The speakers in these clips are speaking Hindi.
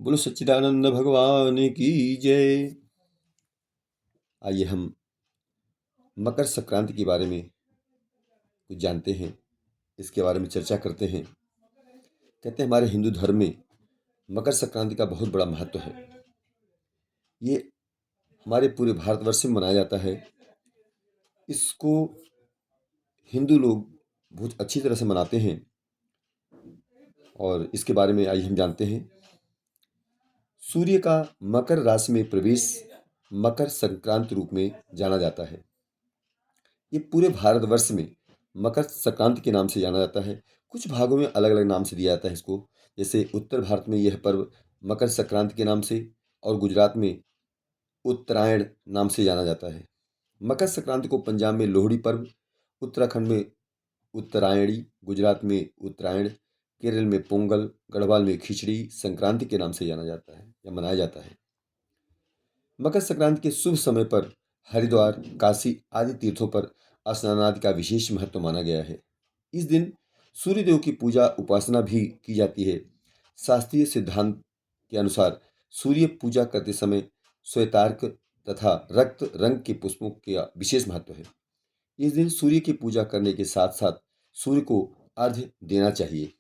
बोलो सच्चिदानंद भगवान की जय। आइए हम मकर संक्रांति के बारे में कुछ जानते हैं, इसके बारे में चर्चा करते हैं। कहते हैं हमारे हिंदू धर्म में मकर संक्रांति का बहुत बड़ा महत्व है। ये हमारे पूरे भारतवर्ष में मनाया जाता है। इसको हिंदू लोग बहुत अच्छी तरह से मनाते हैं और इसके बारे में आइए हम जानते हैं। सूर्य का मकर राशि में प्रवेश मकर संक्रांति रूप में जाना जाता है। ये पूरे भारतवर्ष में मकर संक्रांति के नाम से जाना जाता है। कुछ भागों में अलग अलग नाम से दिया जाता है इसको। जैसे उत्तर भारत में यह पर्व मकर संक्रांति के नाम से और गुजरात में उत्तरायण नाम से जाना जाता है। मकर संक्रांति को पंजाब में लोहड़ी पर्व, उत्तराखंड में उत्तरायणी, गुजरात में उत्तरायण, केरल में पोंगल, गढ़वाल में खिचड़ी संक्रांति के नाम से जाना जाता है या मनाया जाता है। मकर संक्रांति के शुभ समय पर हरिद्वार, काशी आदि तीर्थों पर स्नान आदि का विशेष महत्व माना गया है। इस दिन सूर्यदेव की पूजा उपासना भी की जाती है। शास्त्रीय सिद्धांत के अनुसार सूर्य पूजा करते समय श्वेतार्क तथा रक्त रंग के पुष्पों का विशेष महत्व है। इस दिन सूर्य की पूजा करने के साथ साथ सूर्य को अर्घ्य देना चाहिए।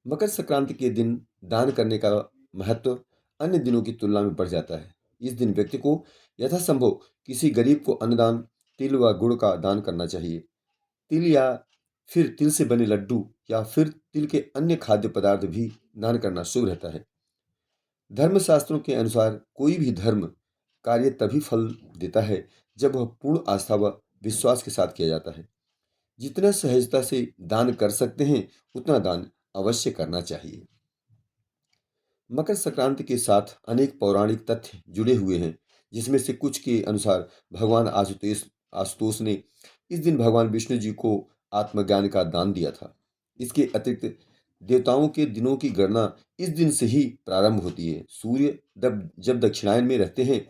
मकर संक्रांति के दिन दान करने का महत्व अन्य दिनों की तुलना में बढ़ जाता है। इस दिन व्यक्ति को यथासंभव किसी गरीब को अन्नदान, तिल व गुड़ का दान करना चाहिए। तिल या फिर तिल से बने लड्डू या फिर तिल के अन्य खाद्य पदार्थ भी दान करना शुभ रहता है। धर्मशास्त्रों के अनुसार कोई भी धर्म कार्य तभी फल देता है जब वह पूर्ण आस्था व विश्वास के साथ किया जाता है। जितना सहजता से दान कर सकते हैं उतना दान अवश्य करना चाहिए। मकर संक्रांति के साथ अनेक पौराणिक तथ्य जुड़े हुए हैं, जिसमें से कुछ के अनुसार भगवान आशुतोष आशुतोष ने इस दिन भगवान विष्णु जी को आत्मज्ञान का दान दिया था। इसके अतिरिक्त देवताओं के दिनों की गणना इस दिन से ही प्रारंभ होती है। सूर्य जब दक्षिणायन में रहते हैं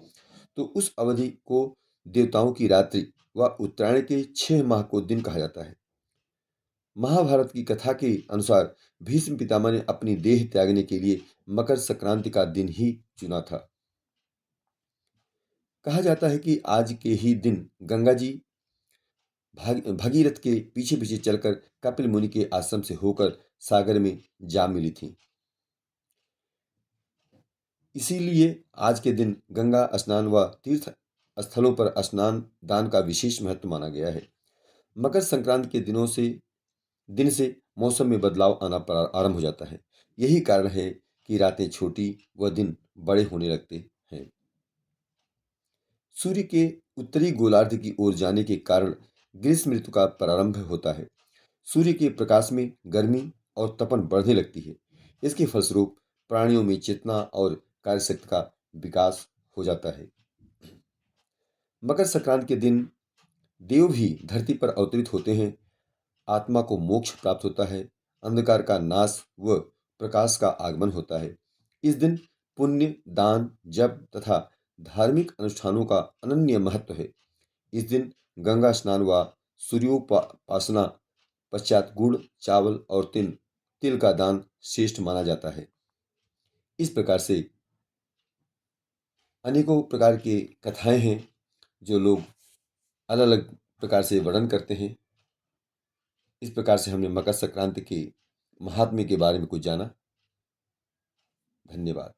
तो उस अवधि को देवताओं की रात्रि व उत्तरायण के 6 माह को दिन कहा जाता है। महाभारत की कथा के अनुसार भीष्म पितामह ने अपनी देह त्यागने के लिए मकर संक्रांति का दिन ही चुना था। कहा जाता है कि आज के ही दिन गंगा जी भगीरथ के पीछे पीछे चलकर कपिल मुनि के आश्रम से होकर सागर में जा मिली थी। इसीलिए आज के दिन गंगा स्नान व तीर्थ स्थलों पर स्नान दान का विशेष महत्व माना गया है। मकर संक्रांति के दिन से मौसम में बदलाव आना आरंभ हो जाता है। यही कारण है कि रातें छोटी व दिन बड़े होने लगते हैं। सूर्य के उत्तरी गोलार्ध की ओर जाने के कारण ग्रीष्म ऋतु का प्रारंभ होता है। सूर्य के प्रकाश में गर्मी और तपन बढ़ने लगती है। इसके फलस्वरूप प्राणियों में चेतना और कार्यशक्ति का विकास हो जाता है। मकर संक्रांति के दिन देव भी धरती पर अवतरित होते हैं। आत्मा को मोक्ष प्राप्त होता है, अंधकार का नाश व प्रकाश का आगमन होता है। इस दिन पुण्य, दान, जप तथा धार्मिक अनुष्ठानों का अनन्य महत्व है। इस दिन गंगा स्नान व सूर्योपासना पश्चात गुड़, चावल और तिल का दान श्रेष्ठ माना जाता है। इस प्रकार से अनेकों प्रकार की कथाएं हैं जो लोग अलग अलग प्रकार से वर्णन करते हैं। इस प्रकार से हमने मकर संक्रांति के महात्म्य के बारे में कुछ जाना। धन्यवाद।